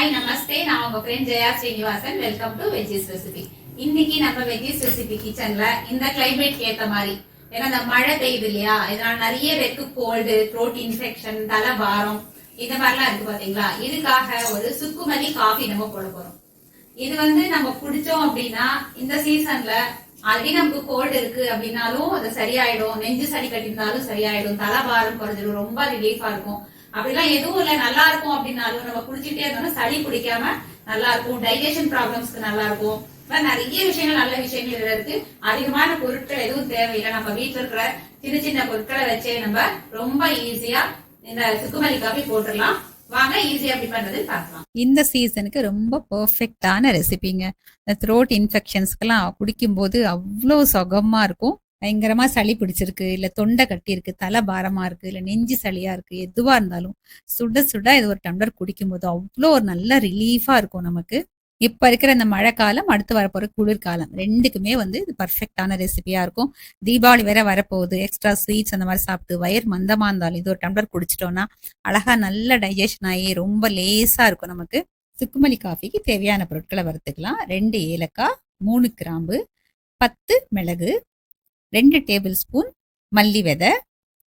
Hi நமஸ்தே, நான் உங்க friend Jaya Srinivasan. Welcome to veggies recipe. இன்னைக்கு நம்ம வெஜ்ஜீஸ் ரெசிபி கிச்சன்ல இந்த கிளைமேட் ஏத்த மாதிரி, ஏன்னா இந்த மழை பெய்யுது இல்லையா, இதனால நிறைய பேருக்கு கோல்டு, த்ரோட் இன்ஃபெக்ஷன், தலை பாரம் இந்த மாதிரிலாம் இருக்கு பாத்தீங்களா. இதுக்காக ஒரு சுக்குமல்லி காஃபி நம்ம போட போறோம். இது நம்ம குடிச்சோம் அப்படின்னா இந்த சீசன்ல ஆல்ரெடி நமக்கு கோல்டு இருக்கு அப்படின்னாலும் அது சரியாயிடும், நெஞ்சு சளி கட்டிருந்தாலும் சரியாயிடும், தலை பாரம் குறைஞ்சிடும், ரொம்ப ரிலீஃபா இருக்கும். அப்படிலாம் எதுவும் இல்ல நல்லா இருக்கும் அப்படின்னாலும் நம்ம குடிச்சிட்டே இருந்தோம்னா சளி பிடிக்காம நல்லா இருக்கும், டைஜஷன் ப்ராப்ளம்ஸ்க்கு நல்லா இருக்கும். நிறைய விஷயங்கள் நல்ல விஷயங்கள் இதுல இருக்கு. அதிகமான பொருட்கள் எதுவும் தேவையில்லை. நம்ம வீட்டுல இருக்கிற சின்ன சின்ன பொருட்களை வச்சே நம்ம ரொம்ப ஈஸியா இந்த சுக்குமல்லி காஃபி போட்டுடலாம். வாங்க ஈஸியா எப்படி பண்றது பார்க்கலாம். இந்த சீசனுக்கு ரொம்ப பெர்ஃபெக்டான ரெசிபிங்க. இந்த த்ரோட் இன்ஃபெக்ஷன்ஸ்க்கெல்லாம் குடிக்கும்போது அவ்வளோ சுகமா இருக்கும். பயங்கரமா சளி பிடிச்சிருக்கு, இல்ல தொண்டை கட்டி இருக்கு, தலை பாரமா இருக்கு, இல்ல நெஞ்சு சளியா இருக்கு, எதுவா இருந்தாலும் சுட சுட இது ஒரு டம்ளர் குடிக்கும்போது அவ்வளோ ஒரு நல்ல ரிலீஃபா இருக்கும் நமக்கு. இப்ப இருக்கிற இந்த மழை காலம், அடுத்து வரப்போற குளிர்காலம், ரெண்டுக்குமே இது பர்ஃபெக்டான ரெசிபியா இருக்கும். தீபாவளி வேற வரப்போகுது. எக்ஸ்ட்ரா ஸ்வீட்ஸ் அந்த மாதிரி சாப்பிட்டு வயிறு மந்தமா இருந்தாலும் இது ஒரு டம்ளர் குடிச்சிட்டோம்னா அழகா நல்ல டைஜஷன் ஆகி ரொம்ப லேசா இருக்கும் நமக்கு. சுக்குமல்லி காஃபிக்கு தேவையான பொருட்களை வறுத்துக்கலாம். 2 ஏலக்காய், 3 கிராம்பு, 10 மிளகு, 2 டேபிள் ஸ்பூன் மல்லி விதை,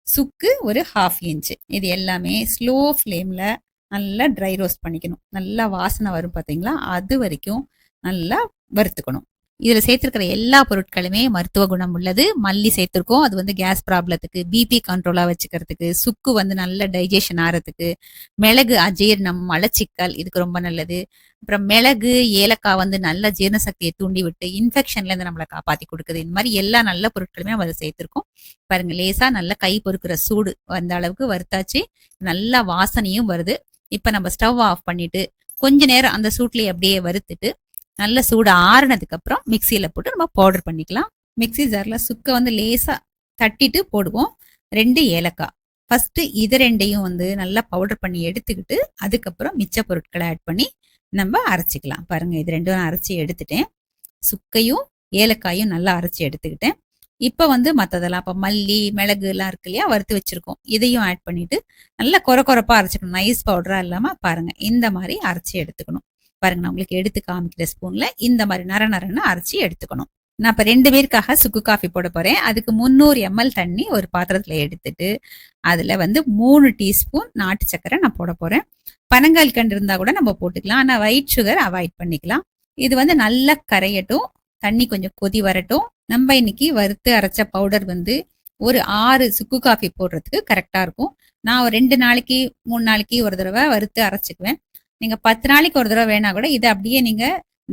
சுக்கு ஒரு 1/2 இன்ச். இது எல்லாமே ஸ்லோ ஃப்ளேம்ல நல்லா ட்ரை ரோஸ்ட் பண்ணிக்கணும். நல்லா வாசனை வரும் பார்த்தீங்களா, அது வரைக்கும் நல்லா வறுத்துக்கணும். இதுல சேர்த்திருக்கிற எல்லா பொருட்களுமே மருத்துவ குணம் உள்ளது. மல்லி சேர்த்திருக்கோம், அது கேஸ் ப்ராப்ளத்துக்கு, பிபி கண்ட்ரோலா வச்சுக்கிறதுக்கு, சுக்கு நல்ல டைஜஷன் ஆறதுக்கு, மிளகு அஜீரணம், மலச்சிக்கல் இதுக்கு ரொம்ப நல்லது. அப்புறம் மிளகு, ஏலக்காய் நல்ல ஜீரண சக்தியை தூண்டி விட்டு இன்ஃபெக்ஷன்ல இருந்து நம்மளை காப்பாத்தி கொடுக்குது. இந்த மாதிரி எல்லா நல்ல பொருட்களுமே நம்ம அதை சேர்த்திருக்கோம். பாருங்க, லேசா நல்ல கை பொறுக்கிற சூடு அந்த அளவுக்கு வறுத்தாச்சு. நல்ல வாசனையும் வருது. இப்ப நம்ம ஸ்டவ் ஆஃப் பண்ணிட்டு கொஞ்ச நேரம் அந்த சூட்லயே அப்படியே வறுத்துட்டு நல்ல சூடு ஆறுனதுக்கு அப்புறம் மிக்சியில போட்டு நம்ம பவுடர் பண்ணிக்கலாம். மிக்சி ஜார்ல சுக்க லேசா தட்டிட்டு போடுவோம். 2 ஏலக்காய். ஃபர்ஸ்ட் இது ரெண்டையும் நல்லா பவுடர் பண்ணி எடுத்துக்கிட்டு அதுக்கப்புறம் மிச்ச பொருட்களை ஆட் பண்ணி நம்ம அரைச்சிக்கலாம். பாருங்க, இது ரெண்டும் நான் அரைச்சி எடுத்துட்டேன். சுக்கையும் ஏலக்காயும் நல்லா அரைச்சி எடுத்துக்கிட்டேன். இப்ப மத்ததெல்லாம், இப்ப மல்லி, மிளகு எல்லாம் இருக்கு இல்லையா, வறுத்து வச்சிருக்கோம், இதையும் ஆட் பண்ணிட்டு நல்லா கொரப்பா அரைச்சிக்கணும். நைஸ் பவுடரா இல்லாம பாருங்க இந்த மாதிரி அரைச்சி எடுத்துக்கணும். பாருங்க, நான் உங்களுக்கு எடுத்து காமிக்கிற ஸ்பூன்ல இந்த மாதிரி நரன்னு அரைச்சி எடுத்துக்கணும். நான் இப்ப 2 பேருக்காக சுக்கு காஃபி போட போறேன். அதுக்கு 300 ml தண்ணி ஒரு பாத்திரத்துல எடுத்துட்டு அதுல 3 டீஸ்பூன் நாட்டு சக்கரை நான் போட போறேன். பனங்கால் கண்டு இருந்தா கூட நம்ம போட்டுக்கலாம், ஆனா ஒயிட் சுகர் அவாய்ட் பண்ணிக்கலாம். இது நல்லா கரையட்டும், தண்ணி கொஞ்சம் கொதி வரட்டும். நம்ம இன்னைக்கு வறுத்து அரைச்ச பவுடர் ஒரு 6 சுக்கு காஃபி போடுறதுக்கு கரெக்டா இருக்கும். நான் ஒரு 2 நாளைக்கு 3 நாளைக்கு ஒரு தடவை வறுத்து அரைச்சிக்குவேன். நீங்க 10 நாளைக்கு ஒரு தடவை வேணா கூட இதை அப்படியே நீங்க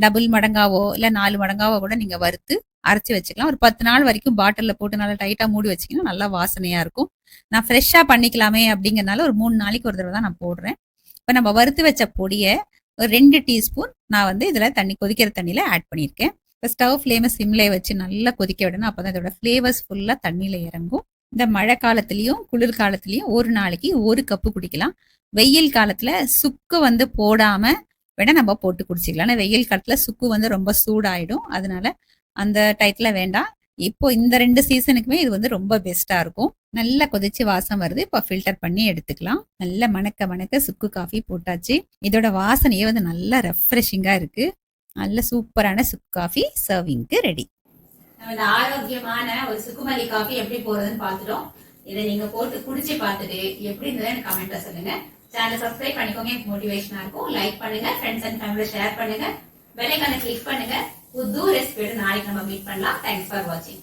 டபுள் மடங்காவோ இல்ல 4 மடங்காவோ கூட நீங்க வறுத்து அரைச்சி வச்சுக்கலாம். ஒரு 10 நாள் வரைக்கும் பாட்டில்ல போட்டு நல்லா டைட்டா மூடி வச்சிங்கன்னா நல்லா வாசனையா இருக்கும். நான் ஃப்ரெஷ்ஷா பண்ணிக்கலாமே அப்படிங்கறனால ஒரு 3 நாளைக்கு ஒரு தடவை தான் நான் போடுறேன். இப்ப நம்ம வறுத்து வச்ச பொடியை ஒரு 2 டீஸ்பூன் நான் இதுல தண்ணி, கொதிக்கிற தண்ணியில ஆட் பண்ணியிருக்கேன். இப்போ ஸ்டவ் ஃப்ளேமை சிம்ல வச்சு நல்லா கொதிக்க விடணும். அப்பதான் இதோட ஃபிளேவர்ஸ் ஃபுல்லா தண்ணியில இறங்கும். இந்த மழை காலத்திலயும் குளிர்காலத்திலயும் ஒரு நாளைக்கு 1 கப்பு குடிக்கலாம். வெயில் காலத்துல சுக்கு போடாம வேணா நம்ம போட்டு குடிச்சிக்கலாம். ஆனா வெயில் காலத்துல சுக்கு ரொம்ப சூடாயிடும், அதனால அந்த டயத்துல வேண்டாம். இப்போ இந்த 2 சீசனுக்குமே இது ரொம்ப பெஸ்டா இருக்கும். நல்லா கொதிச்சு வாசம் வருது. இப்போ ஃபில்டர் பண்ணி எடுத்துக்கலாம். நல்ல மணக்க மணக்க சுக்கு காஃபி போட்டாச்சு. இதோட வாசனையே நல்லா ரெஃப்ரெஷிங்கா இருக்கு. நல்ல சூப்பரான சுக்கு காஃபி சர்விங்க்கு ரெடி. நம்ம இந்த ஆரோக்கியமான ஒரு சுக்குமல்லி காஃபி எப்படி போறதுன்னு பார்த்துட்டோம். இதை நீங்க போட்டு குடிச்சு பார்த்துட்டு எப்படி இருந்தது எனக்கு கமெண்ட்ல சொல்லுங்க. சேனலை சப்ஸ்கிரைப் பண்ணிக்கோங்க, எனக்கு மோட்டிவேஷனா இருக்கும். லைக் பண்ணுங்க, ஃப்ரெண்ட்ஸ் அண்ட் ஃபேமிலியோட ஷேர் பண்ணுங்க, பெல் ஐகானை கிளிக் பண்ணுங்க. புது ரெசிபியோட நாளைக்கு நம்ம மீட் பண்ணலாம். தேங்க்ஸ் ஃபார் வாட்சிங்.